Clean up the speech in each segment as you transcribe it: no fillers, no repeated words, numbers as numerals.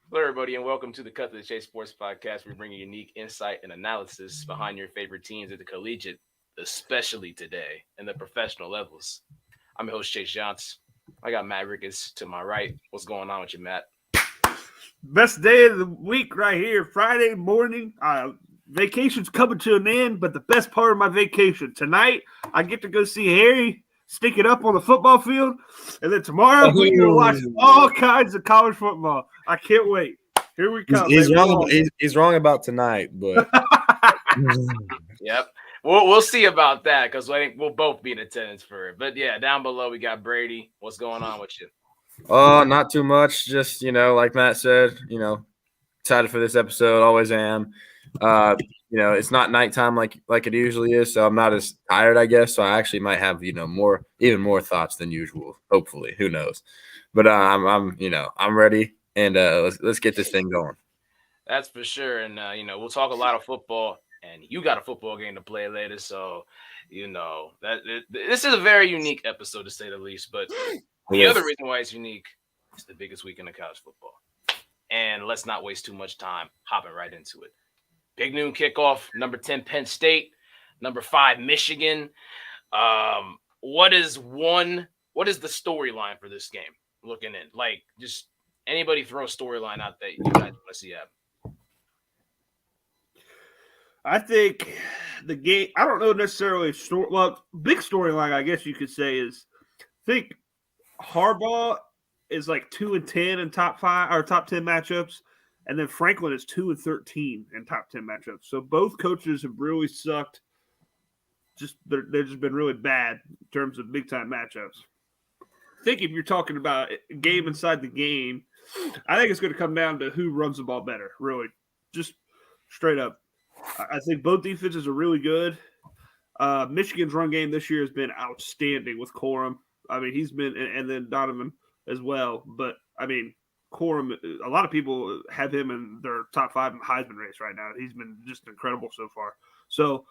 Hello, everybody, and welcome to the Cut to the Chase Sports Podcast. We bring you unique insight and analysis behind your favorite teams at the collegiate, especially today, and the professional levels. I'm your host, Chase Johnson. I got Matt Ricketts to my right. What's going on with you, Matt? Best day of the week right here, Friday morning. Vacation's coming to an end, but the best part of my vacation tonight, I get to go see Harry stick it up on the football field, and then tomorrow we're gonna watch all kinds of college football. I can't wait. Here we come. He's wrong. He's wrong about tonight, but Yep. We'll see about that because I think we'll both be in attendance for it. But yeah, down below we got Brady. What's going on with you? not too much. Just like Matt said, excited for this episode. Always am. It's not nighttime like it usually is, so I'm not as tired, I guess. So I actually might have even more thoughts than usual. Hopefully, who knows? But I'm ready, and let's get this thing going. That's for sure. And we'll talk a lot of football, and you got a football game to play later, so this is a very unique episode to say the least. But the other reason why it's unique is the biggest weekend of college football. And let's not waste too much time hopping right into it. Big noon kickoff, number 10 Penn State, number 5 Michigan. What is the storyline for this game? Looking in, like, just anybody throw a storyline out that you guys want to see happen. I think the game. I don't know necessarily big storyline. I guess you could say is I think Harbaugh is like 2-10 in top 5 or top 10 matchups. And then Franklin is 2-13 in top 10 matchups. So both coaches have really sucked. They've just been really bad in terms of big time matchups. I think if you're talking about a game inside the game, I think it's going to come down to who runs the ball better. Really, just straight up. I think both defenses are really good. Michigan's run game this year has been outstanding with Corum. I mean, he's been, and then Donovan as well. But I mean, Corum, a lot of people have him in their top 5 in the Heisman race right now. He's been just incredible so far. So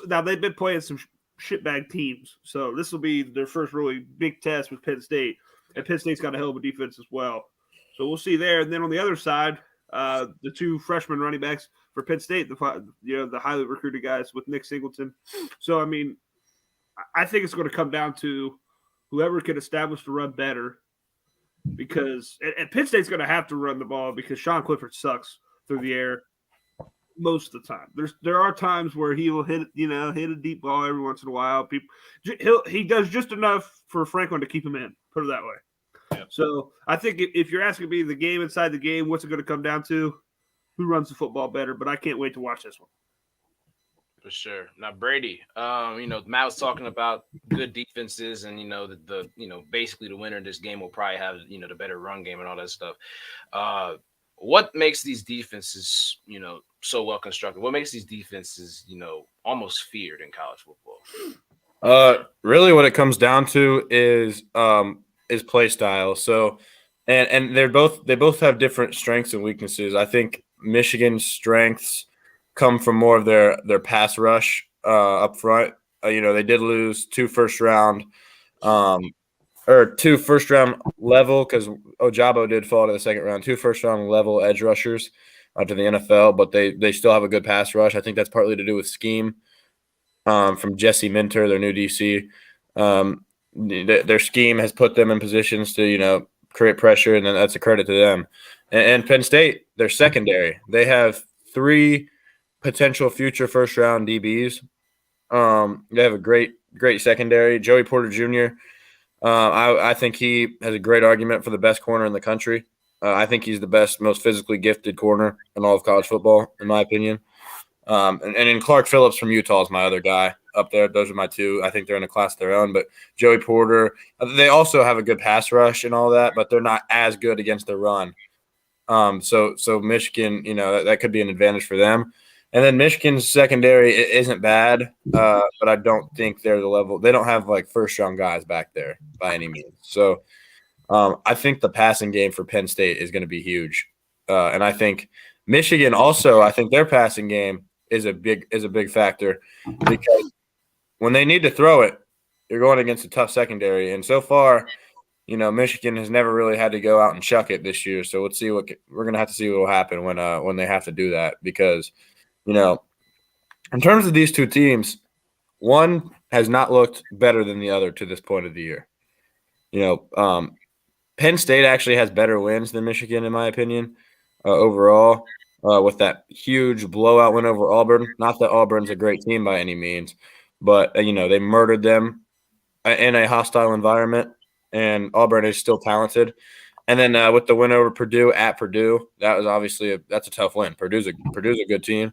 now they've been playing some shitbag teams. So this will be their first really big test with Penn State. And Penn State's got a hell of a defense as well. So we'll see there. And then on the other side, the 2 freshman running backs for Penn State, the highly recruited guys with Nick Singleton. So, I mean, I think it's going to come down to whoever can establish the run better. Because and Penn State's going to have to run the ball because Sean Clifford sucks through the air most of the time. There are times where he will hit a deep ball every once in a while. He does just enough for Franklin to keep him in. Put it that way. Yep. So I think if you're asking me the game inside the game, what's it going to come down to? Who runs the football better? But I can't wait to watch this one. For sure. Now, Brady, Matt was talking about good defenses, and basically the winner of this game will probably have the better run game and all that stuff. What makes these defenses so well constructed? What makes these defenses almost feared in college football? Really, what it comes down to is play style. So, and they both have different strengths and weaknesses. I think Michigan's strengths come from more of their pass rush up front. They did lose 2 first round level because Ojabo did fall to the second round. 2 first round level edge rushers to the NFL, but they still have a good pass rush. I think that's partly to do with scheme from Jesse Minter, their new DC. Their scheme has put them in positions to create pressure, and then that's a credit to them. And Penn State, their secondary, they have 3 potential future first round DBs. They have a great secondary. Joey Porter Jr. I think he has a great argument for the best corner in the country. I think he's the best, most physically gifted corner in all of college football, in my opinion. And then Clark Phillips from Utah is my other guy up there. Those are my 2. I think they're in a class of their own. But Joey Porter, they also have a good pass rush and all that, but they're not as good against the run. So Michigan, that could be an advantage for them. And then Michigan's secondary isn't bad, but I don't think they're the level. They don't have like first-round guys back there by any means. So I think the passing game for Penn State is going to be huge. And I think Michigan also, I think their passing game is a big factor because when they need to throw it, you're going against a tough secondary. And so far, Michigan has never really had to go out and chuck it this year. So let's see we're going to have to see what will happen when they have to do that because, in terms of these two teams, one has not looked better than the other to this point of the year. Penn State actually has better wins than Michigan, in my opinion, overall, with that huge blowout win over Auburn. Not that Auburn's a great team by any means, but, they murdered them in a hostile environment, and Auburn is still talented. And then with the win over Purdue at Purdue, that was obviously that's a tough win. Purdue's a good team.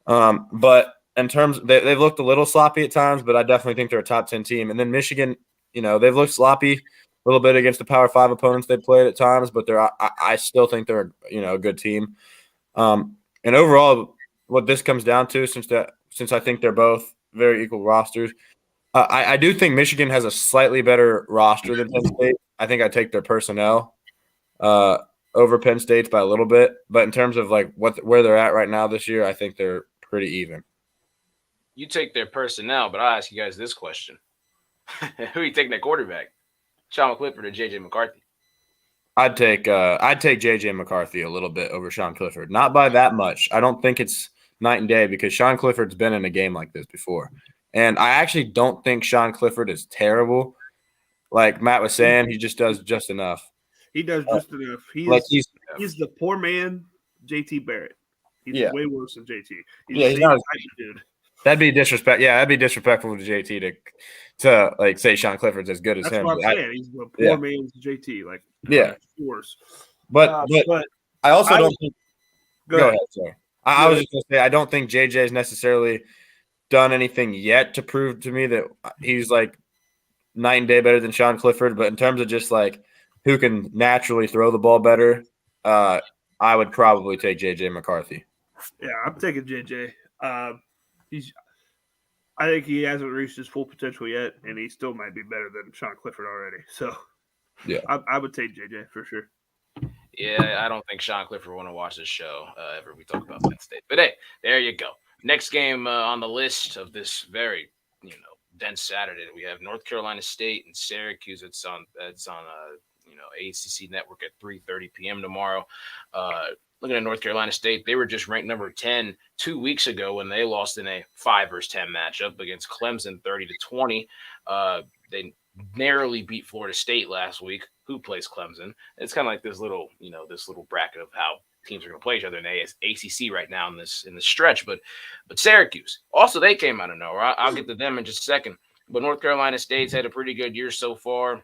But in terms, they've looked a little sloppy at times, but I definitely think they're a top 10 team. And then Michigan, they've looked sloppy a little bit against the Power 5 opponents they played at times, but I still think they're a good team. And overall, what this comes down to, since I think they're both very equal rosters, I do think Michigan has a slightly better roster than Penn State. I think I take their personnel over Penn State's by a little bit, but in terms of where they're at right now this year, I think they're pretty even. You take their personnel, but I'll ask you guys this question: who are you taking at quarterback, Sean Clifford or JJ McCarthy? I'd take JJ McCarthy a little bit over Sean Clifford, not by that much. I don't think it's night and day because Sean Clifford's been in a game like this before, and I actually don't think Sean Clifford is terrible. Like Matt was saying, he just does just enough. He does just enough. He's the poor man, JT Barrett. He's way worse than JT. He's not dude. That'd be disrespect. Yeah, that'd be disrespectful to JT to say Sean Clifford's as good as That's him. What I'm saying. He's the poor man's JT. Worse. But I also don't think. Go ahead. Sorry. I was just gonna say I don't think JJ has necessarily done anything yet to prove to me that he's night and day better than Sean Clifford. But in terms of just who can naturally throw the ball better, I would probably take JJ McCarthy. Yeah, I'm taking JJ. I think he hasn't reached his full potential yet, and he still might be better than Sean Clifford already. So, yeah, I would take JJ for sure. Yeah, I don't think Sean Clifford want to watch this show ever we talk about Penn State. But hey, there you go. Next game on the list of this very dense Saturday, we have North Carolina State and Syracuse. It's on ACC Network at 3:30 p.m. tomorrow. Looking at North Carolina State, they were just ranked number 10 2 weeks ago when they lost in a 5 versus 10 matchup against Clemson 30-20. They narrowly beat Florida State last week, who plays Clemson. It's kind of like this little bracket of how teams are going to play each other in the ACC right now in this stretch. But Syracuse, also they came out of nowhere. I'll get to them in just a second. But North Carolina State's had a pretty good year so far.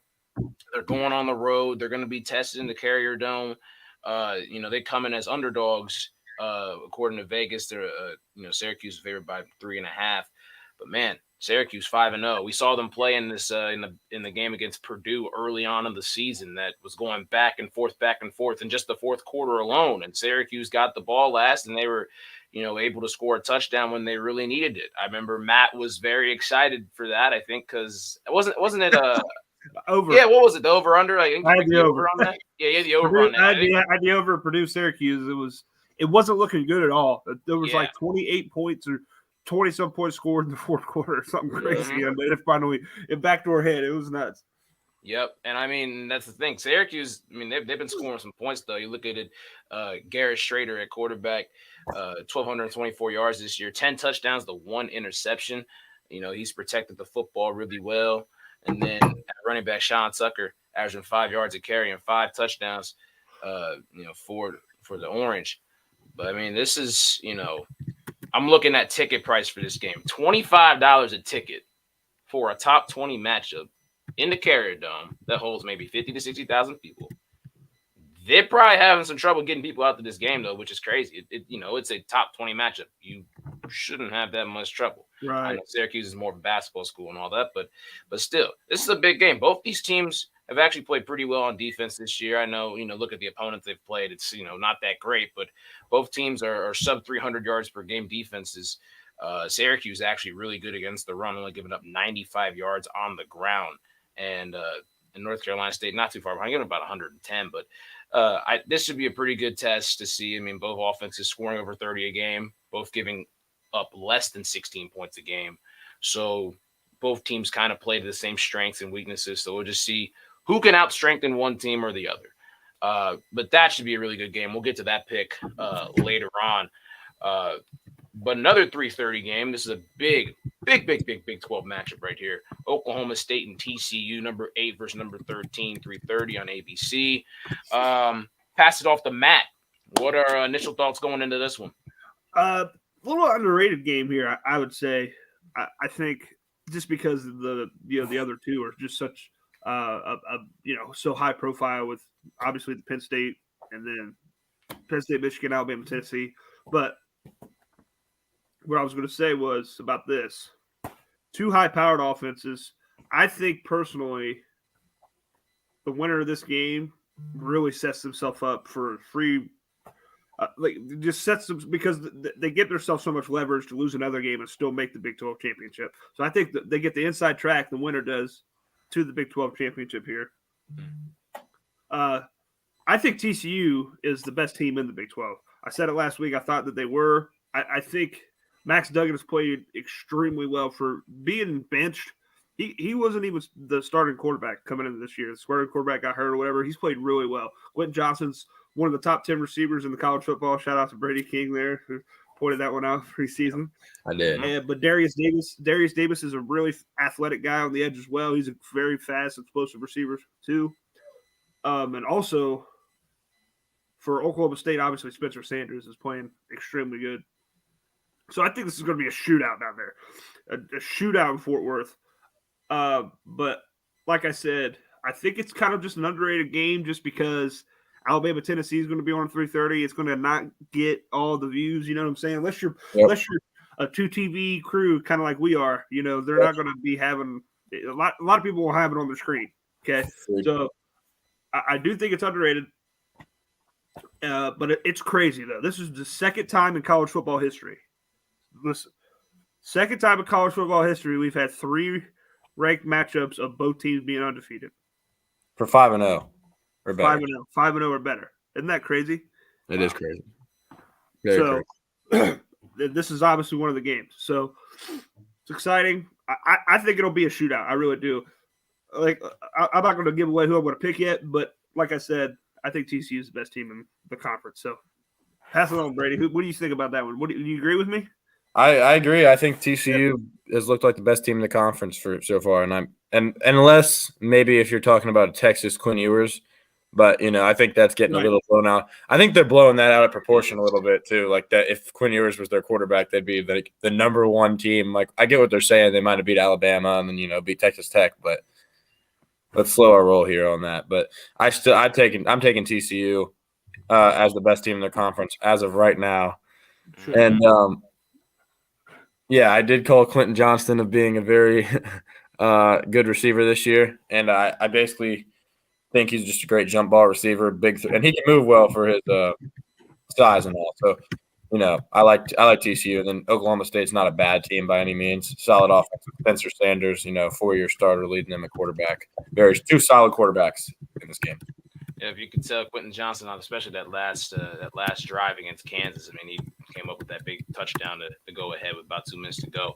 They're going on the road. They're going to be tested in the Carrier Dome. They come in as underdogs. According to Vegas, they're Syracuse is favored by 3.5. But man, Syracuse 5-0. We saw them play in this in the game against Purdue early on in the season that was going back and forth in just the fourth quarter alone. And Syracuse got the ball last, and they were able to score a touchdown when they really needed it. I remember Matt was very excited for that. I think because wasn't it over? Yeah, what was it? The over under? I had the over on that. Yeah, you had the over on that. I had the over Purdue Syracuse. It wasn't looking good at all. There was 28 points or 20-some points scored in the fourth quarter or something crazy. Mm-hmm. And finally, it backdoor hit. It was nuts. Yep. And I mean, that's the thing. Syracuse, they've been scoring some points, though. You look at it, Garrett Schrader at quarterback, 1,224 yards this year, 10 touchdowns to 1 interception. He's protected the football really well. And then running back Sean Tucker averaging 5 yards a carry and 5 touchdowns, for the Orange. But this is, I'm looking at ticket price for this game. $25 a ticket for a top 20 matchup in the Carrier Dome that holds maybe 50 to 60,000 people. They're probably having some trouble getting people out to this game, though, which is crazy. It's a top 20 matchup. You shouldn't have that much trouble. Right. I know Syracuse is more of a basketball school and all that, but still, this is a big game. Both these teams have actually played pretty well on defense this year. I know, look at the opponents they've played. It's, not that great, but both teams are sub 300 yards per game defenses. Syracuse is actually really good against the run, only giving up 95 yards on the ground. And in North Carolina State, not too far behind, giving about 110. But this should be a pretty good test to see. Both offenses scoring over 30 a game, both giving up less than 16 points a game. So both teams kind of play to the same strengths and weaknesses. So we'll just see who can out-strengthen one team or the other. But that should be a really good game. We'll get to that pick later on. But another 3:30 game. This is a big 12 matchup right here. Oklahoma State and TCU, number 8 versus number 13, 3:30 on ABC. Pass it off to Matt. What are initial thoughts going into this one? A little underrated game here, I would say. I think just because the other two are just such so high profile with obviously the Penn State and then Penn State, Michigan, Alabama, Tennessee. But what I was going to say was about this: two high-powered offenses. I think personally, the winner of this game really sets themselves up for free. Just sets them because they get themselves so much leverage to lose another game and still make the Big 12 championship. So I think that they get the inside track. The winner does to the Big 12 championship here. I think TCU is the best team in the Big 12. I said it last week. I thought that they were. I think Max Duggan has played extremely well for being benched. He wasn't even the starting quarterback coming into this year. The starting quarterback got hurt or whatever. He's played really well. Quentin Johnson's one of the top 10 receivers in the college football. Shout out to Brady King there, who pointed that one out preseason. I did. But Darius Davis is a really athletic guy on the edge as well. He's a very fast, explosive receiver too. And also for Oklahoma State, obviously Spencer Sanders is playing extremely good. So I think this is going to be a shootout down there, a shootout in Fort Worth. But like I said, I think it's kind of just an underrated game just because Alabama, Tennessee is going to be on 3:30. It's going to not get all the views. You know what I'm saying? Unless you're a 2 TV crew, kind of like we are. You know, they're not going to be having a lot of people will have it on the screen. Okay, so I do think it's underrated. But it's crazy though. This is the second time in college football history. Listen, second time in college football history we've had 3 ranked matchups of both teams being undefeated For 5-0 or better. 5-0 or better. Isn't that crazy? It is crazy. Very crazy. This is obviously one of the games. So it's exciting. I think it'll be a shootout. I really do. I'm not going to give away who I'm going to pick yet, but like I said, I think TCU is the best team in the conference. So pass it on, Brady. What do you think about that one? Do you agree with me? I agree. I think TCU has looked like the best team in the conference for so far, and unless maybe if you're talking about Texas Quinn Ewers, but I think that's getting a little blown out. I think they're blowing that out of proportion a little bit too. Like that, if Quinn Ewers was their quarterback, they'd be like the number 1 team. Like I get what they're saying; they might have beat Alabama and then beat Texas Tech, but let's slow our roll here on that. But I'm taking TCU as the best team in the conference as of right now, and. Yeah, I did call Quentin Johnson of being a very good receiver this year, and I basically think he's just a great jump ball receiver, and he can move well for his size and all. So, I like TCU, and then Oklahoma State's not a bad team by any means. Solid offense. Spencer Sanders, 4-year starter leading them at quarterback. Two solid quarterbacks in this game. Yeah, if you could tell Quentin Johnson on especially that last drive against Kansas, I mean, he came up with that big touchdown to go ahead with about 2 minutes to go.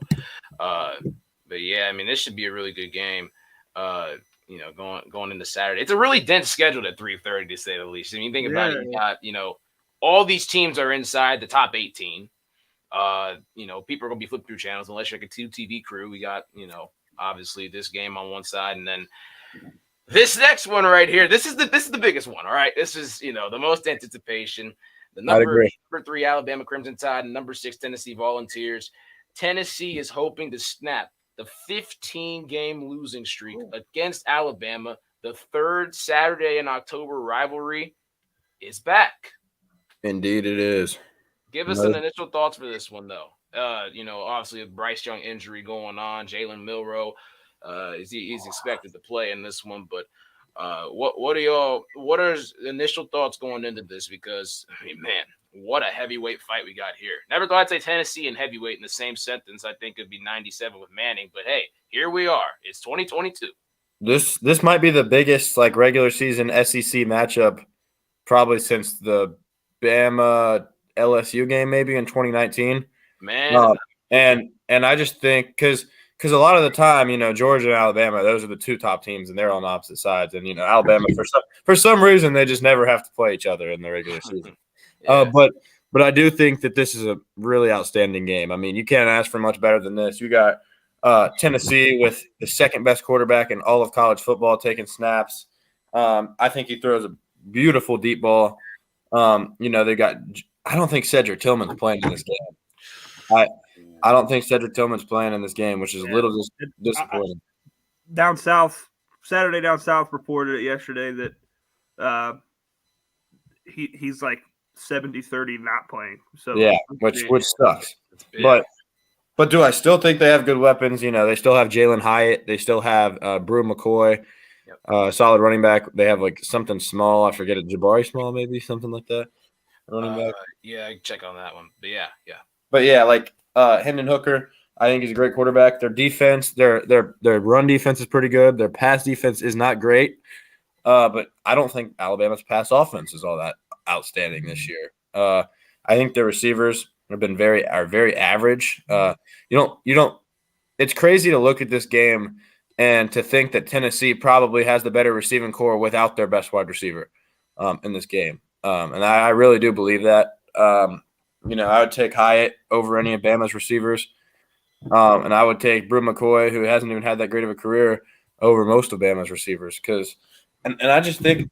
But yeah, I mean, this should be a really good game. Going into Saturday, it's a really dense schedule at 3:30 to say the least. I mean, think about it. You got all these teams are inside the top 18. People are gonna be flipping through channels unless you're like a 2 TV crew. We got obviously this game on one side, and then this next one right here, this is the biggest one. All right, this is the most anticipation. The number 3 Alabama Crimson Tide and number 6 Tennessee Volunteers. Tennessee is hoping to snap the 15-game losing streak against Alabama. The 3rd Saturday in October rivalry is back. Indeed, it is. Give us some initial thoughts for this one, though. Obviously a Bryce Young injury going on. Jalen Milroe. He's expected to play in this one, but what are initial thoughts going into this? Because I mean, man, what a heavyweight fight we got here. Never thought I'd say Tennessee and heavyweight in the same sentence. I think it'd be 97 with Manning, but hey, here we are. It's 2022. This might be the biggest regular season SEC matchup probably since the Bama LSU game maybe in 2019. Man, and I just think because because a lot of the time, Georgia and Alabama, those are the two top teams, and they're on opposite sides. And Alabama, for some reason, they just never have to play each other in the regular season. Yeah. But I do think that this is a really outstanding game. I mean, you can't ask for much better than this. You got Tennessee with the second best quarterback in all of college football taking snaps. I think he throws a beautiful deep ball. They got. I don't think Cedric Tillman's playing in this game. I don't think Cedric Tillman's playing in this game, which is a little disappointing. Down south, Saturday Down South reported it yesterday that he's like 70-30 not playing. So yeah, which sucks. But do I still think they have good weapons? They still have Jalen Hyatt. They still have Brew McCoy, solid running back. They have like something small. I forget it. Jabari Small, maybe something like that. Running back. Yeah, I can check on that one. But yeah. But yeah, like Hendon Hooker, I think he's a great quarterback. Their defense, their run defense is pretty good. Their pass defense is not great. But I don't think Alabama's pass offense is all that outstanding this year. I think their receivers have been very average. You don't. It's crazy to look at this game and to think that Tennessee probably has the better receiving core without their best wide receiver in this game. And I really do believe that. I would take Hyatt over any of Bama's receivers. And I would take Brew McCoy, who hasn't even had that great of a career, over most of Bama's receivers. And I just think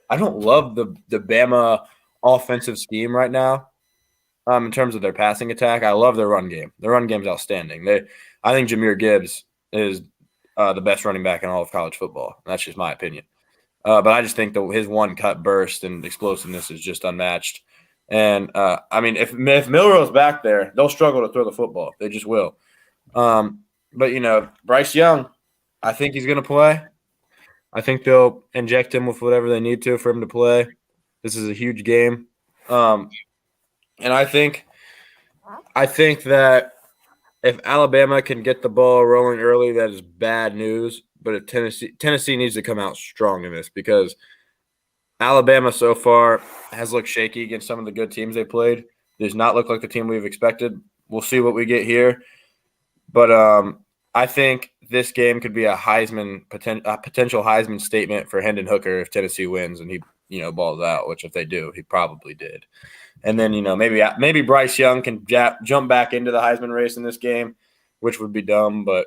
I don't love the Bama offensive scheme right now in terms of their passing attack. I love their run game. Their run game is outstanding. I think Jahmyr Gibbs is the best running back in all of college football. That's just my opinion. But I just think his one-cut burst and explosiveness is just unmatched. And, if Milroe's back there, they'll struggle to throw the football. They just will. But Bryce Young, I think he's going to play. I think they'll inject him with whatever they need to for him to play. This is a huge game. And I think that if Alabama can get the ball rolling early, that is bad news. But if Tennessee needs to come out strong in this because Alabama so far has looked shaky against some of the good teams they played. Does not look like the team we've expected. We'll see what we get here. But I think this game could be a potential Heisman statement for Hendon Hooker if Tennessee wins and he, balls out, which if they do, he probably did. And then, maybe Bryce Young can jump back into the Heisman race in this game, which would be dumb. But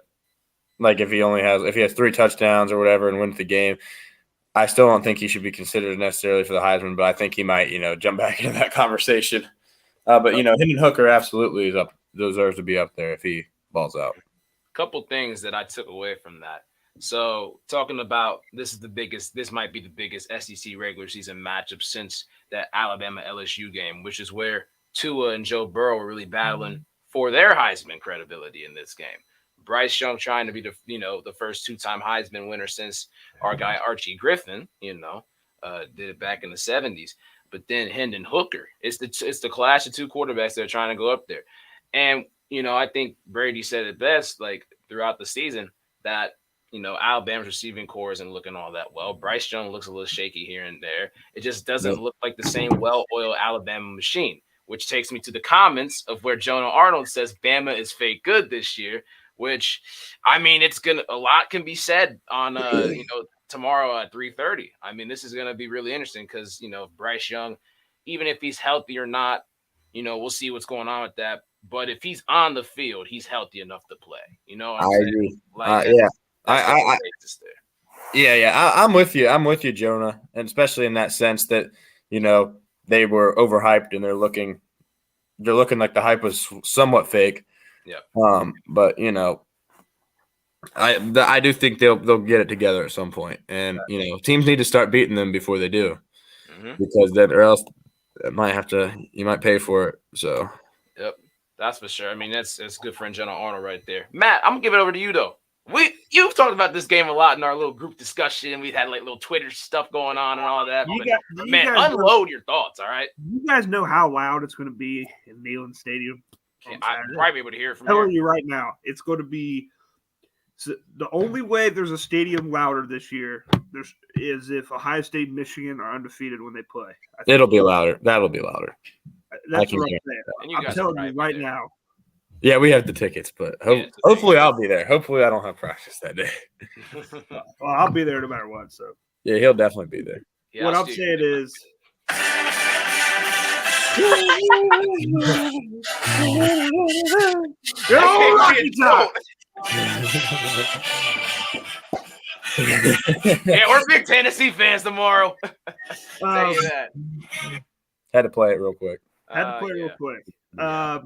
like if he has 3 touchdowns or whatever and wins the game, I still don't think he should be considered necessarily for the Heisman, but I think he might, jump back into that conversation. But Hendon Hooker absolutely deserves to be up there if he balls out. Couple things that I took away from that. So talking about this might be the biggest SEC regular season matchup since that Alabama LSU game, which is where Tua and Joe Burrow were really battling for their Heisman credibility in this game. Bryce Young trying to be the first 2-time Heisman winner since our guy Archie Griffin, did it back in the 70s. But then Hendon Hooker, it's the clash of 2 quarterbacks that are trying to go up there. And I think Brady said it best, like throughout the season, that Alabama's receiving core isn't looking all that well. Bryce Young looks a little shaky here and there. It just doesn't look like the same well-oiled Alabama machine, which takes me to the comments of where Jonah Arnold says Bama is fake good this year. Which, a lot can be said on, tomorrow at 3:30. This is going to be really interesting because, Bryce Young, even if he's healthy or not, we'll see what's going on with that. But if he's on the field, he's healthy enough to play. I agree. I'm with you. I'm with you, Jonah. And especially in that sense that, they were overhyped and they're looking like the hype was somewhat fake. Yeah. But I do think they'll get it together at some point, and teams need to start beating them before they do, because then or else you might pay for it. So. Yep, that's for sure. That's good friend Jonah Arnold right there. Matt, I'm gonna give it over to you though. You've talked about this game a lot in our little group discussion. We've had like little Twitter stuff going on and all that. Unload your thoughts, all right? You guys know how loud it's going to be in Neyland Stadium. I'll probably be able to hear it from here. I'm telling you right now, it's going to be the only way there's a stadium louder this year is if Ohio State and Michigan are undefeated when they play. It'll be louder. That'll be louder. That's what I'm saying. I'm telling you right now. Yeah, we have the tickets, but hopefully I'll be there. Hopefully I don't have practice that day. Well, I'll be there no matter what. So yeah, he'll definitely be there. Yeah, what I'm saying is. Yeah, we're big Tennessee fans tomorrow. Tell you that. Had to play it real quick. Yeah.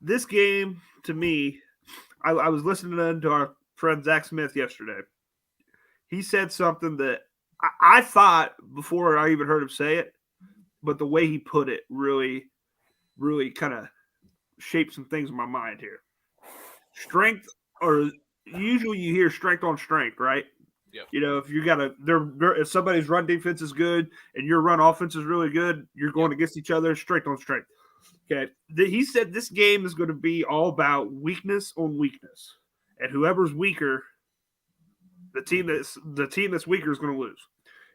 This game, to me, I was listening to our friend Zach Smith yesterday. He said something that I thought before I even heard him say it, but the way he put it really, really kind of shaped some things in my mind here. Strength, or usually you hear strength on strength, right? Yep. You know, if you got if somebody's run defense is good and your run offense is really good, you're going against each other, strength on strength. Okay. He said this game is going to be all about weakness on weakness, and whoever's weaker, the team that's weaker is going to lose.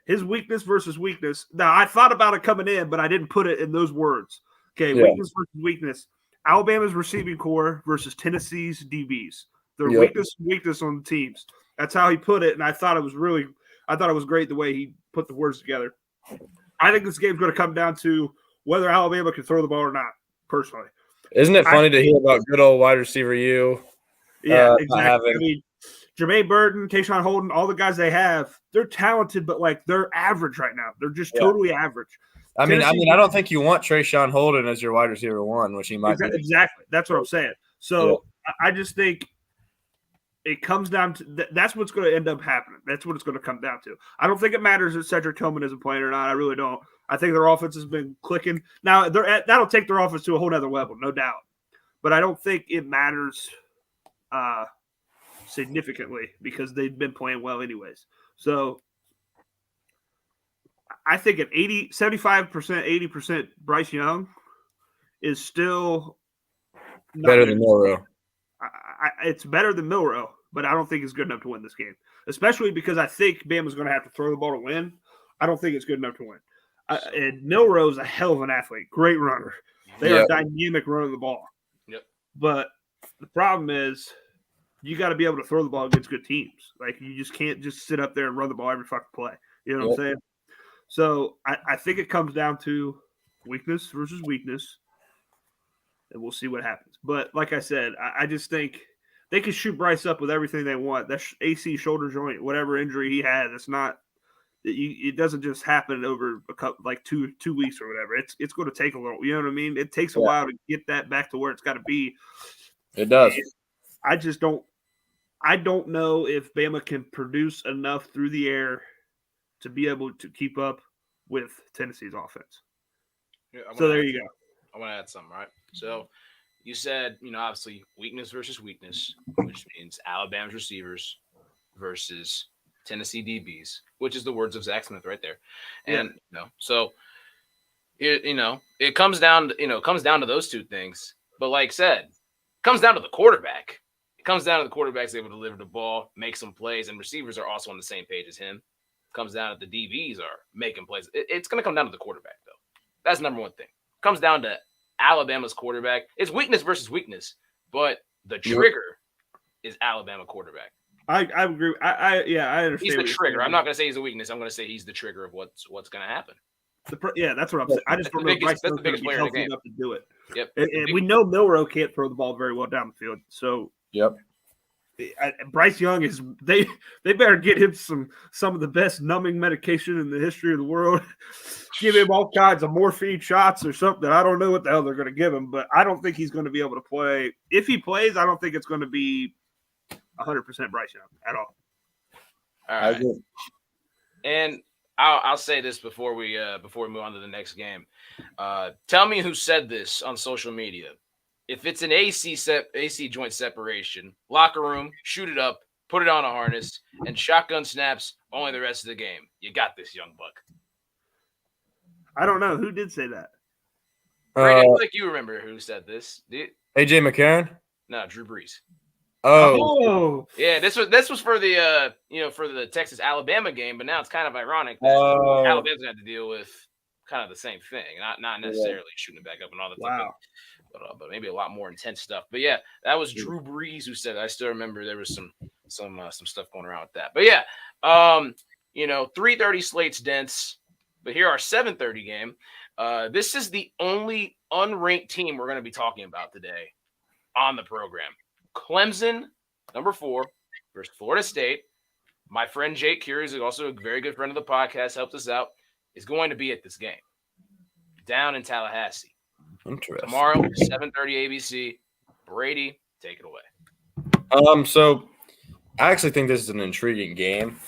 His weakness versus weakness. Now, I thought about it coming in, but I didn't put it in those words. Okay, weakness versus weakness. Alabama's receiving core versus Tennessee's DBs. Their weakness on the teams. That's how he put it, and I thought it was great the way he put the words together. I think this game's going to come down to whether Alabama can throw the ball or not, personally. Isn't it funny to hear about good old wide receiver you? Yeah, exactly. I mean, Jermaine Burton, Tayshaun Holden, all the guys they have, they're talented, but like they're average right now. They're just totally average. I mean, I don't think you want Tayshaun Holden as your wide receiver one, which he might be. Exactly. That's what I'm saying. So I just think it comes down to that's what's going to end up happening. That's what it's going to come down to. I don't think it matters if Cedric Tillman isn't playing or not. I really don't. I think their offense has been clicking. Now, that'll take their offense to a whole other level, no doubt. But I don't think it matters significantly because they've been playing well anyways. So I think at 75%, 80% Bryce Young is still better than Milroe. It's better than Milroe, but I don't think it's good enough to win this game, especially because I think Bama's going to have to throw the ball to win. I don't think it's good enough to win. And Milroe's a hell of an athlete, great runner. They are dynamic running the ball. Yep. But the problem is you got to be able to throw the ball against good teams. Like, you just can't just sit up there and run the ball every fucking play. You know what I'm saying? So I think it comes down to weakness versus weakness, and we'll see what happens. But like I said, I just think they can shoot Bryce up with everything they want. That AC shoulder joint, whatever injury he had, it's not – it doesn't just happen over a couple, like two weeks or whatever. It's going to take a little. You know what I mean? It takes a while to get that back to where it's got to be. It does. And I just don't. I don't know if Bama can produce enough through the air to be able to keep up with Tennessee's offense. Yeah, so there you go. I want to add something, right? So you said, obviously weakness versus weakness, which means Alabama's receivers versus Tennessee DBs, which is the words of Zach Smith right there. And so it comes down to those two things. But like said, it comes down to the quarterback. It comes down to the quarterback's able to deliver the ball, make some plays, and receivers are also on the same page as him. It comes down to the DBs are making plays. It's going to come down to the quarterback, though. That's number one thing. It comes down to Alabama's quarterback. It's weakness versus weakness, but the trigger is Alabama quarterback. I agree. I understand. He's the trigger. I'm not going to say he's a weakness. I'm going to say he's the trigger of what's going to happen. That's what I'm saying. I just don't know if Bryce the biggest player in the game enough to do it. Yep. And we know Milroe can't throw the ball very well down the field. So Bryce Young is they better get him some of the best numbing medication in the history of the world. Give him all kinds of morphine shots or something. I don't know what the hell they're going to give him, but I don't think he's going to be able to play. If he plays, I don't think it's going to be 100% Bryce Young at all. All right. And I'll say this before we move on to the next game. Tell me who said this on social media. If it's an AC joint separation, locker room, shoot it up, put it on a harness, and shotgun snaps only the rest of the game. You got this, young buck. I don't know. Who did say that? Brady, I feel like you remember who said this. AJ McCarron? No, Drew Brees. Oh. Yeah, this was for the for the Texas Alabama game, but now it's kind of ironic that Alabama's going to have to deal with kind of the same thing. Not necessarily shooting it back up and all that Wow. stuff, but maybe a lot more intense stuff. But yeah, that was Drew Brees who said that. I still remember there was some stuff going around with that. But yeah, 3:30 slate's dense, but here our 7:30 game. This is the only unranked team we're going to be talking about today on the program. Clemson, number 4, versus Florida State. My friend Jake Curious, who's also a very good friend of the podcast, helped us out, is going to be at this game down in Tallahassee. Interesting. Tomorrow, 7:30 ABC. Brady, take it away. So I actually think this is an intriguing game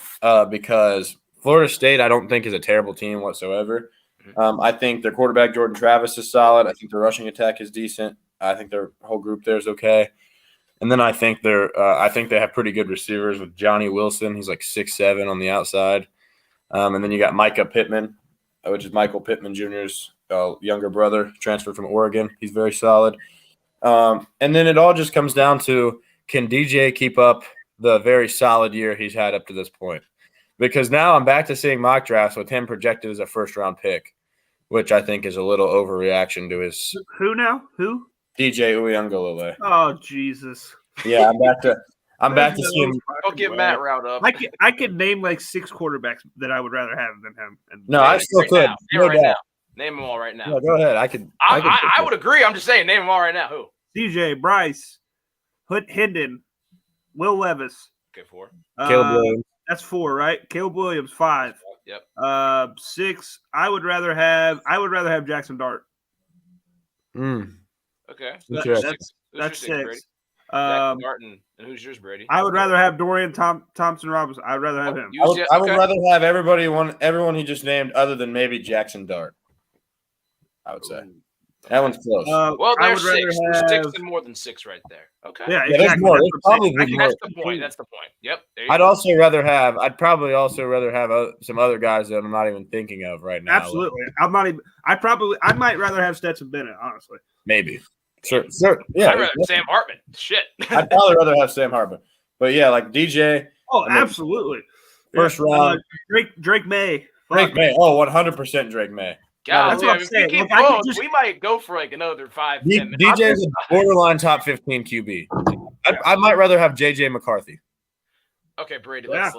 because Florida State I don't think is a terrible team whatsoever. I think their quarterback Jordan Travis is solid. I think their rushing attack is decent. I think their whole group there is okay. And then I think they have pretty good receivers with Johnny Wilson. He's like 6'7" on the outside. And then you got Micah Pittman, which is Michael Pittman Jr.'s younger brother, transferred from Oregon. He's very solid. And then it all just comes down to, can DJ keep up the very solid year he's had up to this point? Because now I'm back to seeing mock drafts with him projected as a first-round pick, which I think is a little overreaction to his – Who now? Who? DJ Uiagalelei. Oh, Jesus. Yeah, I'm back to see him. Don't get Matt riled up. I could name like 6 quarterbacks that I would rather have than him. No, I still could. Now. Name them all right now. Yeah, go ahead. I would agree. I'm just saying, name them all right now. Who? DJ, Bryce, Hendon, Will Levis. Okay, 4. Caleb Williams. That's 4, right? Caleb Williams, 5. Yep. 6. I would rather have Jackson Dart. Okay. That's 6. Martin, and who's yours, Brady? I would rather have Dorian Thompson Robinson. I'd rather have him. I would rather have everyone he just named, other than maybe Jackson Dart. I would say that one's close. Well, there's 6. There's 6 and more than 6 right there. Okay. Yeah, exactly. There's more. That's the point. That's the point. Yep. I'd probably also rather have some other guys that I'm not even thinking of right now. Absolutely. I might rather have Stetson Bennett, honestly. Maybe. Sure. Yeah. I'd rather have Sam Hartman. Shit. I'd probably rather have Sam Hartman. But yeah, like DJ. Oh, absolutely. First round. Drake May. Drake May. Oh, 100% Drake May. God, that's what I'm saying. Keep going, we might go for like another 5-10 minutes. DJ's a borderline top 15 QB. I might rather have JJ McCarthy. Okay, Brady. Let's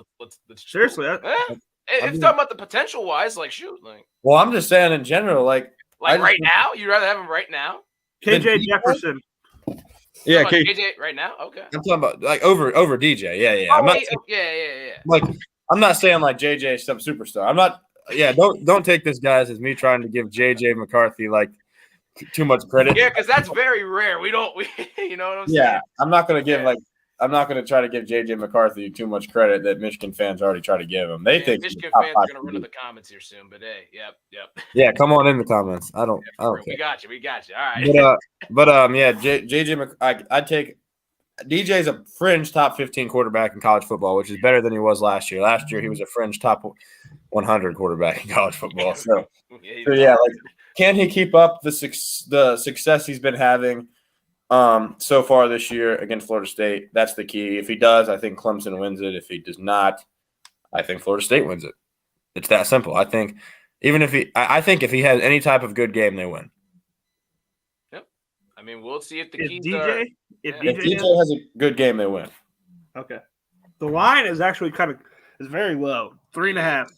seriously. If talking about the potential wise, like shoot, like. Well, I'm just saying in general, like right now, you'd rather have him right now. KJ Jefferson. Yeah, KJ right now. Okay. I'm talking about like over DJ. Yeah. Yeah. Like I'm not saying like JJ is some superstar. I'm not. Yeah, don't take this, guys, as me trying to give JJ McCarthy like too much credit. Yeah, because that's very rare. We you know what I'm saying? Yeah, I'm not gonna try to give JJ McCarthy too much credit that Michigan fans already try to give him. They think Michigan fans are gonna run to the comments here soon, but hey, yep. Yeah, come on in the comments. I don't care. We got you. All right. I'd take DJ's a fringe top 15 quarterback in college football, which is better than he was last year. Last year he was a fringe top 100 quarterback in college football. So like, can he keep up the success he's been having so far this year against Florida State? That's the key. If he does, I think Clemson wins it. If he does not, I think Florida State wins it. It's that simple. I think if he has any type of good game, they win. Yep. I mean, we'll see if the keys DJ. If DJ has a good game, they win. Okay. The line is actually is very low. 3.5.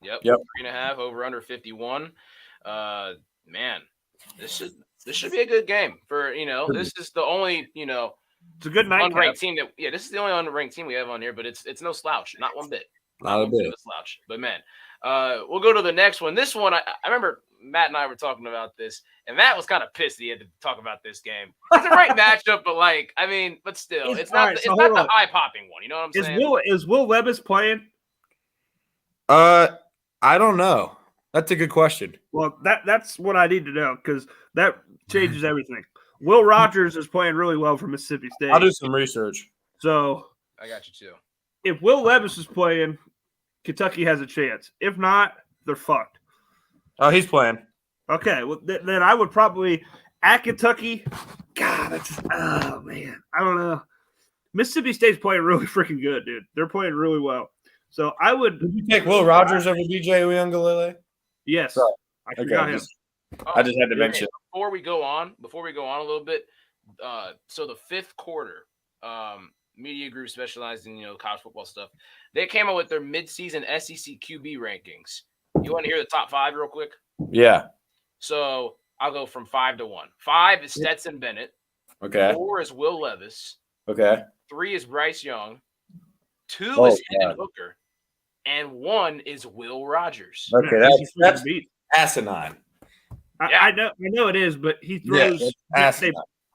Yep. 3.5 over under 51. Man, this should be a good game for This is the only It's a good night. Unranked team this is the only unranked team we have on here, but it's no slouch, not one bit. Not a bit. Slouch. But man, we'll go to the next one. This one, I remember Matt and I were talking about this, and Matt was kind of pissed he had to talk about this game. It's a great matchup, but still, it's not the eye popping one. You know what I'm saying? Is Will Levis playing? I don't know. That's a good question. Well, that's what I need to know because that changes everything. Will Rogers is playing really well for Mississippi State. I'll do some research. So I got you too. If Will Levis is playing, Kentucky has a chance. If not, they're fucked. Oh, he's playing. Okay, well then I would probably at Kentucky. God, oh man, I don't know. Mississippi State's playing really freaking good, dude. They're playing really well. So I would. Did you take Will Rogers over DJ Uiagalelei? Yes. So, I forgot him. I just had to mention. Before we go on a little bit, so the fifth quarter, media group specialized in college football stuff, they came out with their midseason SEC QB rankings. You want to hear the top 5 real quick? Yeah. So I'll go from 5 to 1. 5 is Stetson Bennett. Okay. 4 is Will Levis. Okay. 3 is Bryce Young. 2 is Hendon Hooker. And 1 is Will Rogers. Okay, that's asinine. I know it is, but he throws.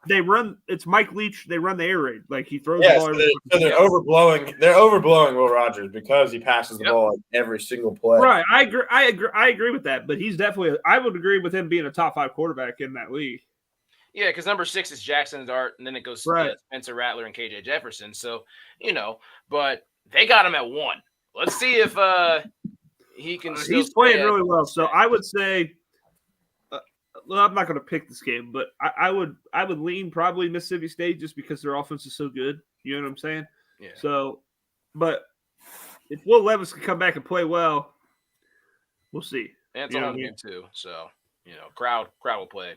They run. It's Mike Leach. They run the air raid. Like he throws the ball. So they're overblowing. They're overblowing Will Rogers because he passes the ball like every single play. Right. I agree with that. But he's definitely. I would agree with him being a top 5 quarterback in that league. Yeah, because number 6 is Jackson Dart, and then it goes Spencer Rattler and KJ Jefferson. So but they got him at 1. Let's see if he can. He's playing really well. So I would say. Well, I'm not going to pick this game, but I would lean probably Mississippi State just because their offense is so good. You know what I'm saying? Yeah. So, but if Will Levis can come back and play well, we'll see. And it's a home game too, so crowd will play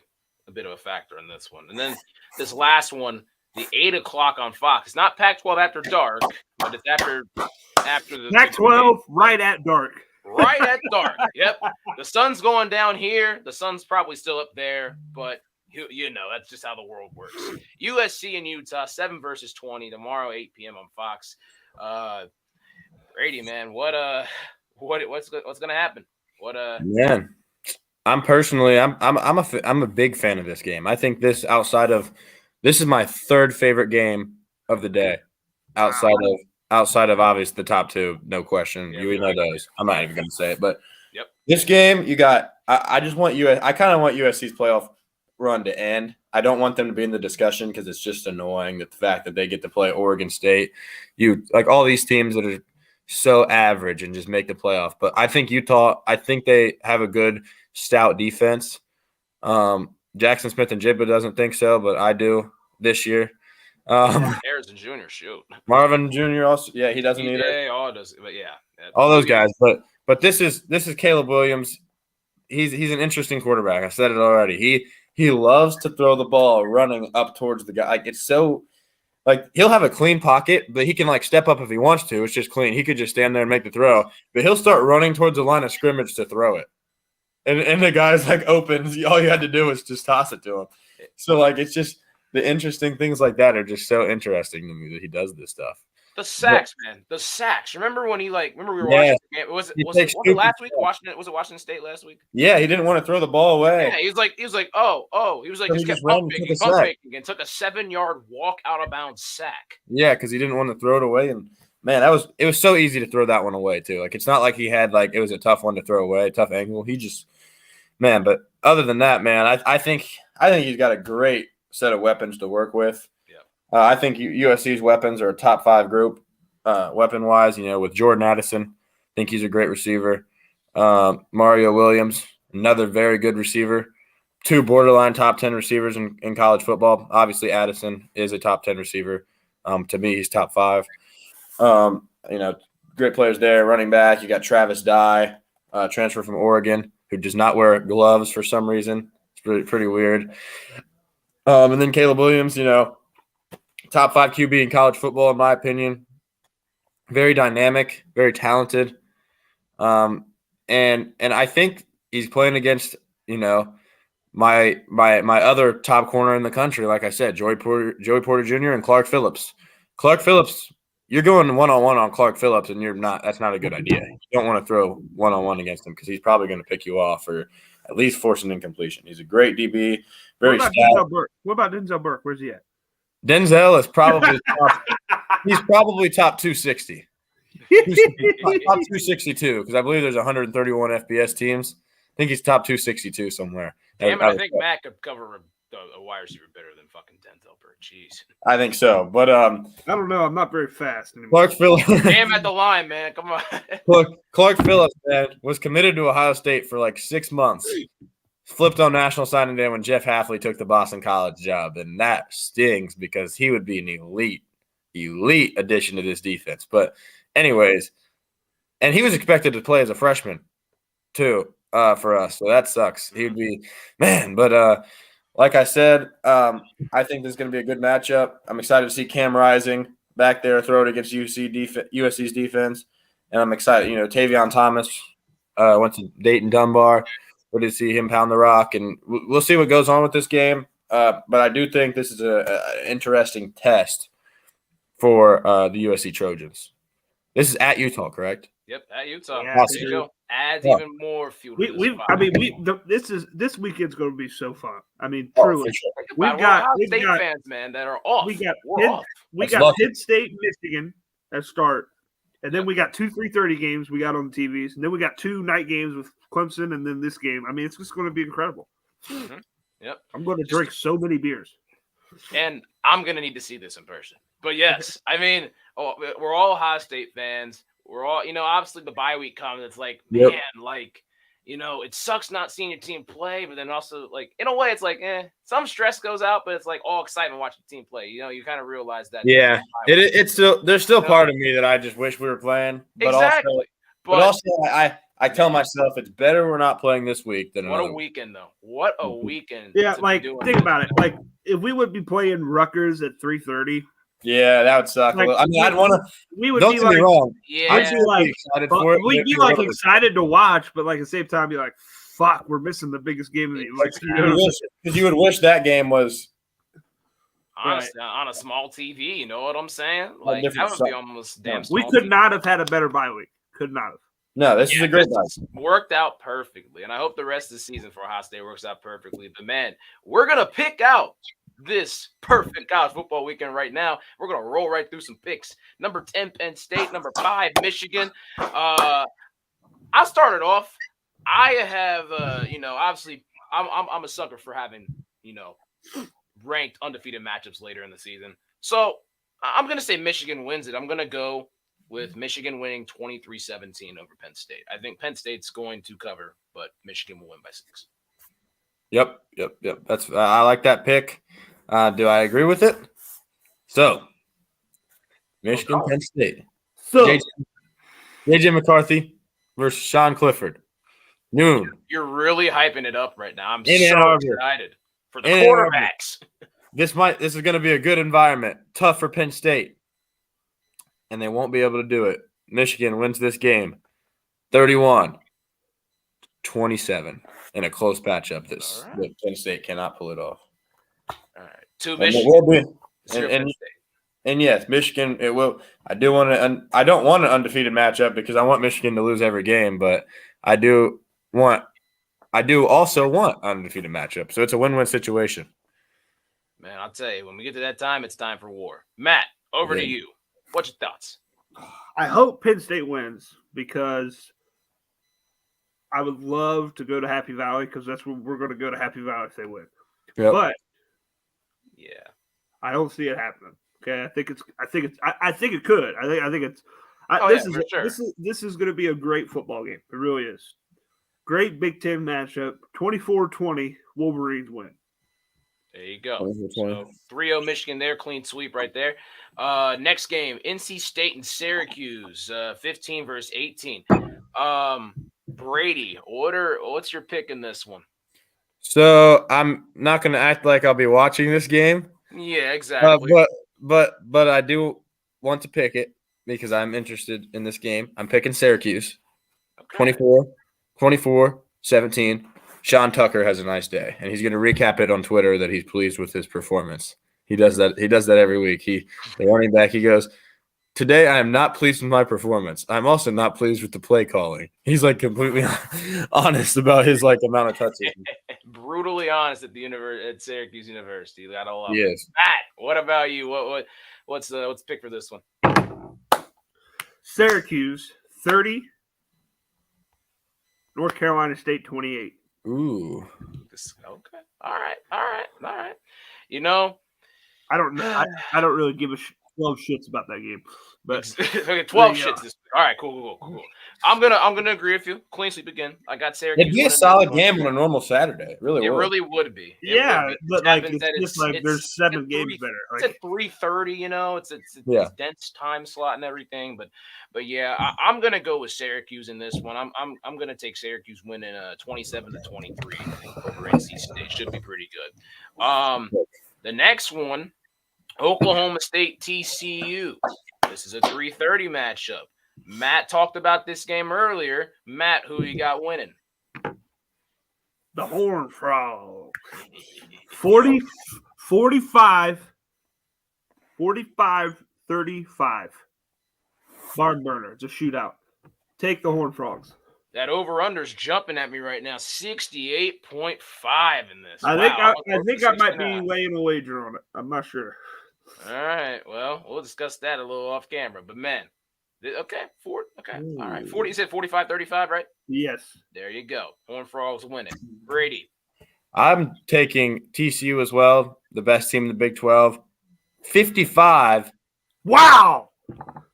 a bit of a factor in this one. And then this last one, the 8 o'clock on Fox. It's not Pac-12 after dark, but it's after the Pac-12 right at dark. Right at dark. Yep. The sun's going down here. The sun's probably still up there, but that's just how the world works. USC and Utah, 7 versus 20 tomorrow, 8 p.m. on Fox. Brady, man, what's gonna happen? Man, I'm a big fan of this game. I think this is my 3rd favorite game of the day, outside of obviously the top 2, no question. You know those. I'm not even going to say it, but this game you got. I just want I kind of want USC's playoff run to end. I don't want them to be in the discussion because it's just annoying that the fact that they get to play Oregon State. Like all these teams that are so average and just make the playoff. But I think Utah. I think they have a good stout defense. Jackson Smith and Jibba doesn't think so, but I do this year. Harrison Jr. Shoot. Marvin Jr. also, he doesn't either. All does, but all those guys. But this is Caleb Williams. He's an interesting quarterback. I said it already. He loves to throw the ball running up towards the guy. Like it's so like he'll have a clean pocket, but he can step up if he wants to. It's just clean. He could just stand there and make the throw, but he'll start running towards the line of scrimmage to throw it. And the guy's open. All you had to do was just toss it to him. So it's just. The interesting things like that are just so interesting to me that he does this stuff. The sacks, man. The sacks. Remember when remember we were watching the game? Was it last week? Was it Washington State last week? Yeah, he didn't want to throw the ball away. Yeah, he was like, just kept pump faking and took a 7-yard walk out of bounds sack. Yeah, because he didn't want to throw it away. And man, it was so easy to throw that one away too. It's not like he had it was a tough one to throw away, tough angle. He just but other than that, man, I think he's got a great set of weapons to work with. Yeah. I think USC's weapons are a top 5 group weapon-wise, with Jordan Addison. I think he's a great receiver. Mario Williams, another very good receiver. 2 borderline top 10 receivers in college football. Obviously, Addison is a top 10 receiver. To me, he's top 5. Great players there. Running back, you got Travis Dye, transfer from Oregon, who does not wear gloves for some reason. It's pretty weird. And then Caleb Williams, top 5 QB in college football, in my opinion. Very dynamic, very talented. And I think he's playing against, my other top corner in the country, like I said, Joey Porter Jr. and Clark Phillips. Clark Phillips, you're going one-on-one on Clark Phillips, and that's not a good idea. You don't want to throw one-on-one against him because he's probably going to pick you off or at least force an incompletion. He's a great DB. What about Denzel Burke? Where's he at? Denzel is probably he's probably top 260. He's top 262 because I believe there's 131 FBS teams. I think he's top 262 somewhere. Damn it, I think Matt could cover a wide receiver better than fucking Denzel Burke. Jeez. I think so, but I don't know. I'm not very fast anymore. Clark Phillips. Damn at the line, man. Come on. Clark Phillips, man, was committed to Ohio State for 6 months. Flipped on National Signing Day when Jeff Hafley took the Boston College job, and that stings because he would be an elite addition to this defense. But anyways, and he was expected to play as a freshman too. for us. So that sucks. He would be man, but like I said, I think this is going to be a good matchup. I'm excited to see Cam Rising back there throw it against USC's defense, and I'm excited. Tavion Thomas went to Dayton Dunbar. We're to see him pound the rock, and we'll see what goes on with this game. But I do think this is an interesting test for the USC Trojans. This is at Utah, correct? Yep, at Utah. Yeah, there you go. Adds even more fuel. This weekend's going to be so fun. I mean, For truly, sure. we've got fans, man, that are off. We got That's Penn lucky. State, Michigan at start, and then we got 2 3:30 games we got on the TVs, and then we got 2 night games with Clemson, and then this game. I mean, it's just going to be incredible. Mm-hmm. Yep, I'm going to drink so many beers, and I'm going to need to see this in person. But yes, I mean, we're all Ohio State fans. We're all, obviously the bye week comes. It's like, Yep. man, like, it sucks not seeing your team play, but then also, like, in a way, it's like, some stress goes out, but it's like all excitement watching the team play. You kind of realize that. Yeah, it's still there's still part of me that I just wish we were playing. But exactly. Also, I tell myself it's better we're not playing this week than what another a weekend though. What a weekend. Yeah, like think about it. Like if we would be playing Rutgers at 3:30. Yeah, that would suck. Like, I mean, I'd want to. We would Don't be get me like, wrong. Yeah, I'd still be excited for it. we'd be like excited to watch, but like at the same time, be like, "Fuck, we're missing the biggest game of the year." Because you would wish that game was honestly on a small TV. You know what I'm saying? Like that would be almost damn. We could not have had a better bye week. Could not have. No, this is a great bye. Worked out perfectly, and I hope the rest of the season for Ohio State works out perfectly. But man, we're gonna pick out this perfect college football weekend right now. We're gonna roll right through some picks. Number 10, Penn State. Number 5, Michigan. I started off. I have, obviously, I'm a sucker for having, ranked undefeated matchups later in the season. So I'm gonna say Michigan wins it. I'm gonna go with Michigan winning 23-17 over Penn State. I think Penn State's going to cover, but Michigan will win by 6. Yep. That's I like that pick. Do I agree with it? So, Michigan, Penn State. So, JJ McCarthy versus Sean Clifford. Noon. You're really hyping it up right now. I'm so excited for the quarterbacks. This is going to be a good environment. Tough for Penn State, and they won't be able to do it. Michigan wins this game, 31-27, in a close matchup. That Penn State cannot pull it off. All right, 2 Michigan. And yes, Michigan. It will. I don't want an undefeated matchup because I want Michigan to lose every game, but I do also want undefeated matchup. So it's a win-win situation. Man, I'll tell you, when we get to that time, it's time for war. Matt, over to you. What's your thoughts? I hope Penn State wins because I would love to go to Happy Valley because that's where we're going to go to Happy Valley if they win. Yep. But yeah, I don't see it happening. Okay, I think it could. This is going to be a great football game. It really is. Great Big Ten matchup. 24-20, Wolverines win. There you go. So 3-0 Michigan there, clean sweep right there. Next game, NC State and Syracuse, 15 versus 18. Brady, what's your pick in this one? So I'm not going to act like I'll be watching this game. Yeah, exactly. But I do want to pick it because I'm interested in this game. I'm picking Syracuse. Okay. 24-17. Sean Tucker has a nice day, and he's going to recap it on Twitter that he's pleased with his performance. He does that. He does that every week. The running back, he goes, "Today I am not pleased with my performance. I'm also not pleased with the play calling." He's like completely honest about his amount of touches. Brutally honest at Syracuse University. You gotta love it. Yes. Matt, what about you? What's the pick for this one? Syracuse 30, North Carolina State 28. Ooh. Okay. All right. I don't know. I don't really give 12 shits about that game. But Okay, 12 shits this week. All right, cool. I'm gonna agree with you. Clean sweep again. I got Syracuse. It'd be a solid game on a normal Saturday. It really would. It really would be. But like it's just like there's 7 games better. It's at 3:30. You know, it's dense time slot and everything. But yeah, I'm gonna go with Syracuse in this one. I'm gonna take Syracuse winning 27-23 over NC State. Should be pretty good. The next one, Oklahoma State TCU. This is a 3:30 matchup. Matt talked about this game earlier. Matt, who you got winning? The Horned Frog. 45-35. Barn burner. It's a shootout. Take the Horned Frogs. That over-under's jumping at me right now. 68.5 in this. I think I might be laying a wager on it. I'm not sure. All right. Well, we'll discuss that a little off camera. But man, okay, all right. 40. You said 45-35, right? Yes. There you go. Horned Frogs winning. Brady. I'm taking TCU as well, the best team in the Big 12. 55. Wow. Damn.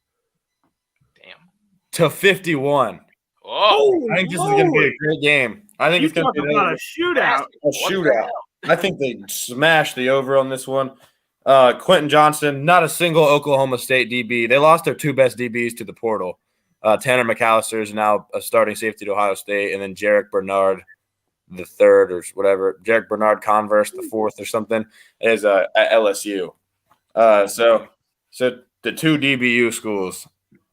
To 51. Oh, I think this is going to be a great game. I think it's going to be a shootout. A shootout. I think they smashed the over on this one. Quentin Johnson, not a single Oklahoma State DB. They lost their 2 best DBs to the portal. Tanner McAllister is now a starting safety to Ohio State, and then Jarek Bernard, the third or whatever, Jarek Bernard Converse, the fourth or something, is at LSU. So the 2 DBU schools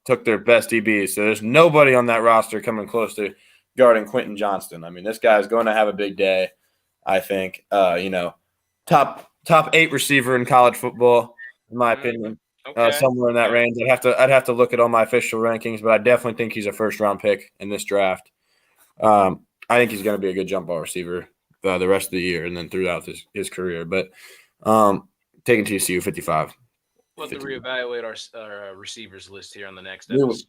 took their best DBs. So there's nobody on that roster coming close to guarding Quentin Johnson. I mean, this guy's going to have a big day, I think. Top 8 receiver in college football, in my opinion. Okay. Somewhere in that range. I'd have to look at all my official rankings, but I definitely think he's a first-round pick in this draft. I think he's going to be a good jump ball receiver the rest of the year and then throughout his career. But taking TCU 55. We'll have to reevaluate our receivers list here on the next episode.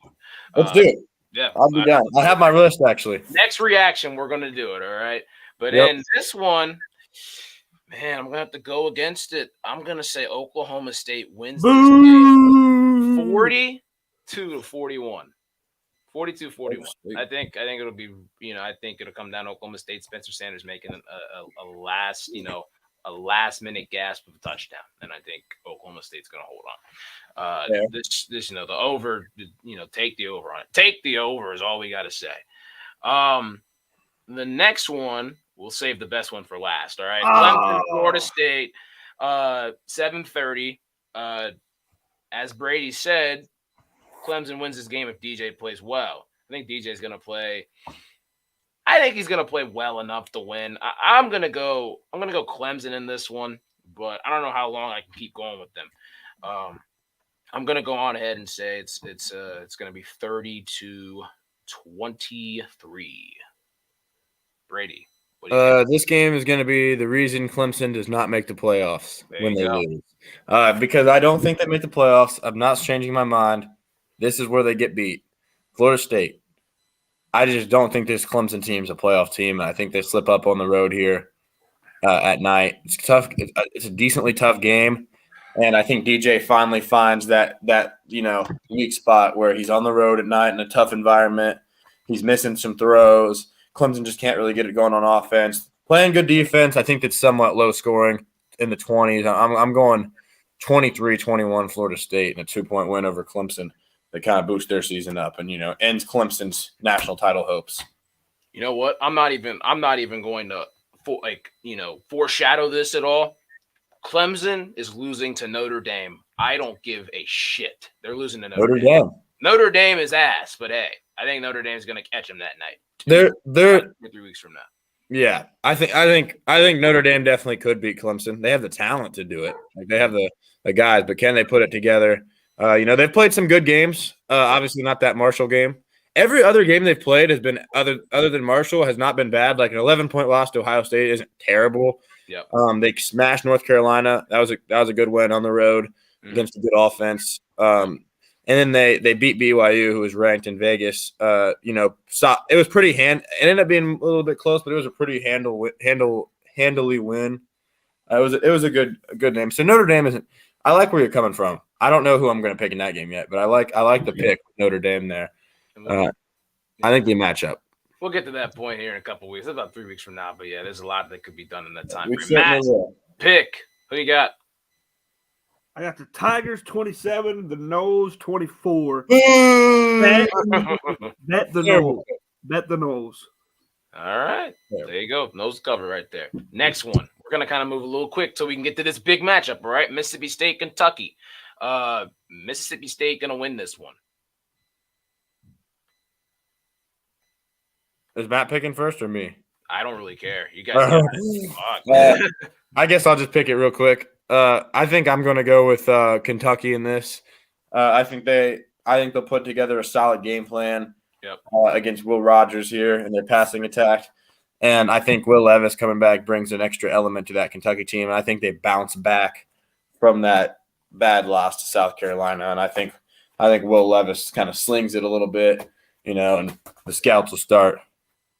Let's do it. Yeah, I'll be down. I have my list actually. Next reaction, we're going to do it. All right. But in this one, man, I'm going to have to go against it. I'm going to say Oklahoma State wins this game 42-41. 42-41. I think it'll be, I think it'll come down to Oklahoma State, Spencer Sanders making a last minute gasp of a touchdown. And I think Oklahoma State's going to hold on. This the over, take the over on it. Take the over is all we got to say. The next one, we'll save the best one for last. All right. Clemson, Florida State, 7:30. As Brady said, Clemson wins this game if DJ plays well. I think DJ's going to play. I think he's going to play well enough to win. I'm going to go Clemson in this one, but I don't know how long I can keep going with them. I'm going to go on ahead and say it's going to be 30-23. Brady. This game is going to be the reason Clemson does not make the playoffs when they lose. Because I don't think they make the playoffs. I'm not changing my mind. This is where they get beat. Florida State. I just don't think this Clemson team is a playoff team. I think they slip up on the road here at night. It's tough. It's a decently tough game. And I think DJ finally finds that weak spot where he's on the road at night in a tough environment. He's missing some throws. Clemson just can't really get it going on offense. Playing good defense, I think it's somewhat low scoring in the 20s. I'm going 23-21 Florida State and a 2-point win over Clemson that kind of boosts their season up and, ends Clemson's national title hopes. You know what? I'm not even going to foreshadow this at all. Clemson is losing to Notre Dame. I don't give a shit. They're losing to Notre Dame. Notre Dame is ass, but hey, I think Notre Dame's going to catch them that night. They're 3 weeks from now. Yeah, I think Notre Dame definitely could beat Clemson. They have the talent to do it. Like they have the guys, but can they put it together? They've played some good games. Obviously, not that Marshall game. Every other game they've played has been other than Marshall has not been bad. Like an 11-point loss to Ohio State isn't terrible. Yep. They smashed North Carolina. That was a good win on the road against a good offense. And then they beat BYU, who was ranked in Vegas. It was pretty it ended up being a little bit close, but it was a pretty handily win. It was a good name. So Notre Dame isn't. I like where you're coming from. I don't know who I'm going to pick in that game yet, but I like the pick with Notre Dame there. I think they match up. We'll get to that point here in a couple weeks. It's about 3 weeks from now, but yeah, there's a lot that could be done in that time frame. Matt, pick. Who you got? I got the Tigers 27, the Noles 24. Bet the Noles. Bet the Noles. All right. There you go. Nose cover right there. Next one. We're going to kind of move a little quick so we can get to this big matchup, all right? Mississippi State, Kentucky. Mississippi State going to win this one. Is Matt picking first or me? I don't really care. You guys I guess I'll just pick it real quick. I think I'm going to go with Kentucky in this. I think they'll put together a solid game plan against Will Rogers here in their passing attack. And I think Will Levis coming back brings an extra element to that Kentucky team. And I think they bounce back from that bad loss to South Carolina. And I think Will Levis kind of slings it a little bit, and the scouts will start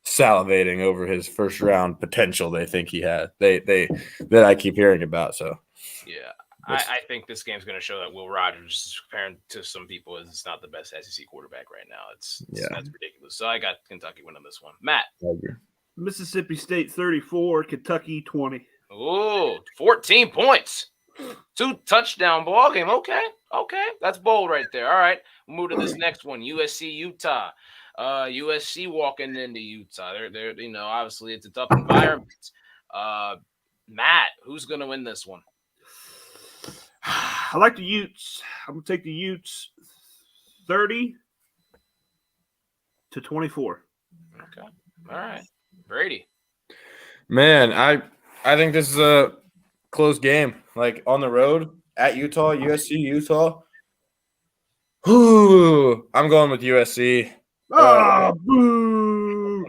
salivating over his first round potential they think he had. That I keep hearing about. So yeah. I think this game's going to show that Will Rogers, compared to some people, is not the best SEC quarterback right now. That's ridiculous. So I got Kentucky winning this one. Matt. Mississippi State 34, Kentucky 20. Oh, 14 points. 2 touchdown ball game. Okay. That's bold right there. All right. We'll move to this next one. USC Utah. USC walking into Utah. They're obviously it's a tough environment. Matt, who's going to win this one? I like the Utes. I'm going to take the Utes 30-24. Okay. All right. Brady. Man, I think this is a close game. Like on the road at Utah, USC, Utah. I'm going with USC. Oh, boo.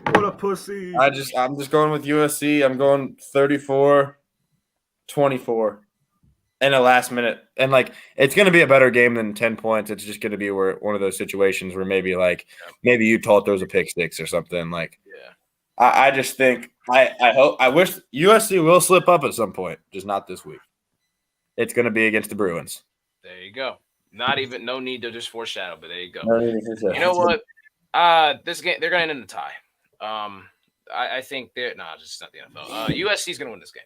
What a pussy. I'm just going with USC. I'm going 34-24 in a last minute. And it's going to be a better game than 10 points. It's just going to be one of those situations where maybe Utah throws a pick six or something. I just think I wish USC will slip up at some point, just not this week. It's going to be against the Bruins. There you go. No need to just foreshadow, but there you go. You know what? This game they're going to end in a tie. I think just not the NFL. USC is going to win this game.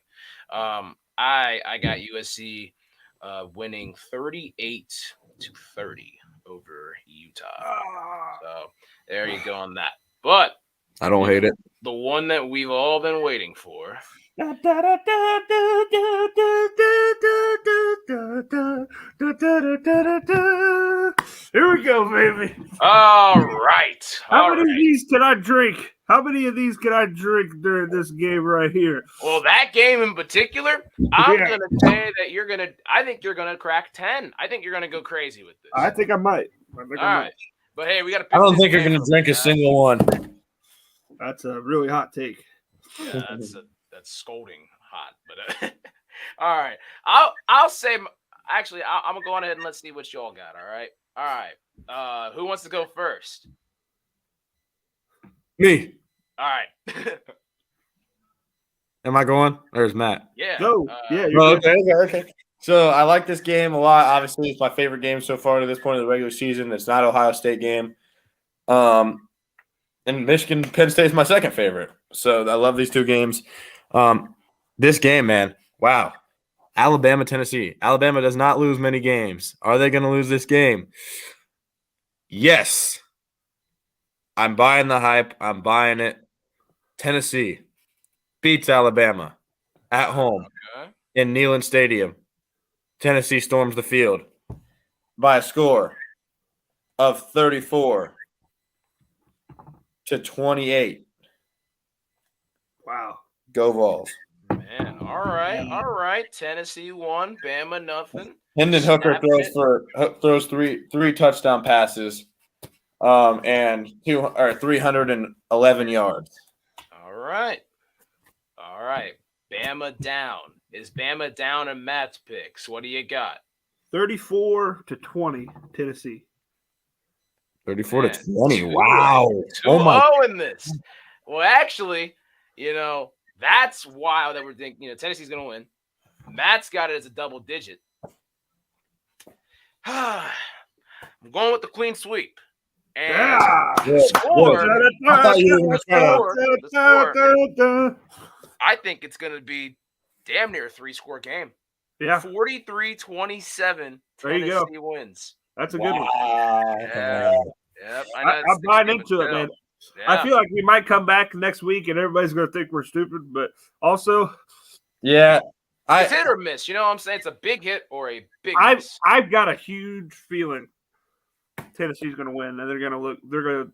I got USC winning 38-30 over Utah. So there you go on that. But I don't hate it. The one that we've all been waiting for. Here we go, baby. All right. How many of these can I drink? How many of these can I drink during this game right here? Well, that game in particular, I'm going to say that I think you're going to crack 10. I think you're going to go crazy with this. I think I might. All right. But hey, we got to I don't think you're going to drink a single one. That's a really hot take. Yeah, that's scolding hot. But all right. I'll say actually I'm going to go on ahead and let's see what y'all got, all right? All right. Who wants to go first? Me. All right. Am I going? Or is Matt? Yeah. No. Okay. So I like this game a lot. Obviously, it's my favorite game so far to this point of the regular season. It's not Ohio State game. And Michigan, Penn State is my second favorite. So I love these two games. This game, man, wow. Alabama, Tennessee. Alabama does not lose many games. Are they going to lose this game? Yes. I'm buying the hype. I'm buying it. Tennessee beats Alabama at home in Neyland Stadium. Tennessee storms the field by a score of 34-28. Wow. Go Vols. Man, all right. Tennessee won. Bama nothing. Hendon Hooker throws three touchdown passes, and 311 yards. All right. Bama down. Is Bama down in Matt's picks? What do you got? 34-20, Tennessee. 34-20. Wow. 2-0 in this. Well, actually, that's wild that we're thinking, Tennessee's going to win. Matt's got it as a double digit. I'm going with the clean sweep. And Yeah. the score, I thought you were the score, I think it's going to be damn near a 3-score game. Yeah. 43-27, There you go. Tennessee wins. That's a good one. Yeah. Yep. I know I'm buying into it, man. Yeah. I feel like we might come back next week and everybody's going to think we're stupid, but also, yeah, it's hit or miss. You know what I'm saying? It's a big hit or a big miss. I've got a huge feeling Tennessee's going to win, and they're going to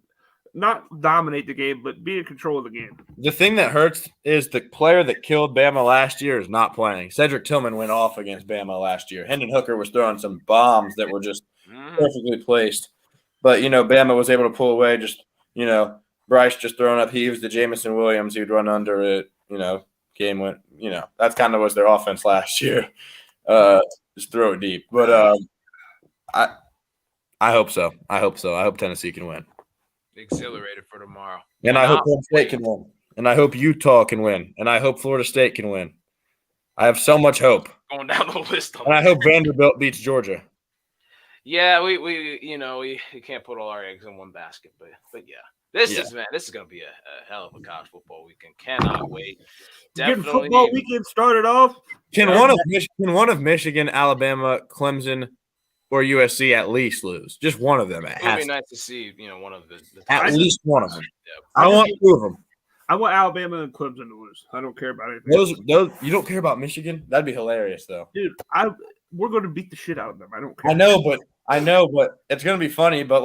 not dominate the game, but be in control of the game. The thing that hurts is the player that killed Bama last year is not playing. Cedric Tillman went off against Bama last year. Hendon Hooker was throwing some bombs that were just perfectly placed. But, Bama was able to pull away. Just, Bryce just throwing up heaves to Jamison Williams. He would run under it. Game went, that's kind of was their offense last year. Just throw it deep. But I hope so. I hope Tennessee can win. Exhilarated for tomorrow. And I hope Penn State can win. And I hope Utah can win. And I hope Florida State can win. I have so much hope. Going down the list. And I hope Vanderbilt beats Georgia. Yeah, we can't put all our eggs in one basket, but yeah. This is going to be a hell of a college football weekend. Cannot wait. Getting football weekend started off. Can one of Michigan, Alabama, Clemson, or USC at least lose? Just one of them. It would be nice to see, one of the at least one of them. I want two of them. I want Alabama and Clemson to lose. I don't care about anything. Those you don't care about Michigan? That'd be hilarious, though. Dude, we're going to beat the shit out of them. I don't care. I know, but it's going to be funny. But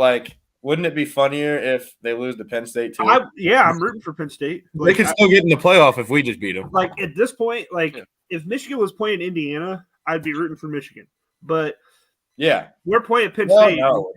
wouldn't it be funnier if they lose to Penn State too? I'm rooting for Penn State. They can still get in the playoff if we just beat them. At this point, if Michigan was playing Indiana, I'd be rooting for Michigan. But we're playing Penn State. No.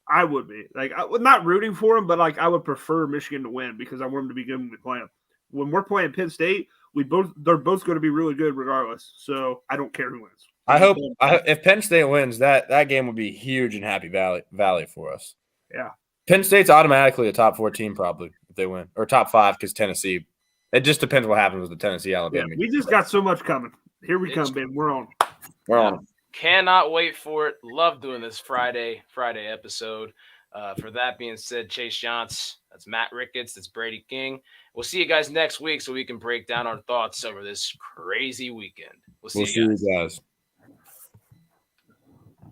I would be not rooting for them, but I would prefer Michigan to win because I want them to be good when we play them. When we're playing Penn State, they're both going to be really good regardless. So I don't care who wins. I hope if Penn State wins, that game would be huge in Happy Valley for us. Yeah, Penn State's automatically a top 4 team probably if they win, or top 5 because Tennessee. It just depends what happens with the Tennessee Alabama. Yeah, we just got so much coming. Here we come, man. We're on. We're on. Cannot wait for it. Love doing this Friday episode. For that being said, Chase Johnson, that's Matt Ricketts, that's Brady King. We'll see you guys next week so we can break down our thoughts over this crazy weekend. We'll see you guys.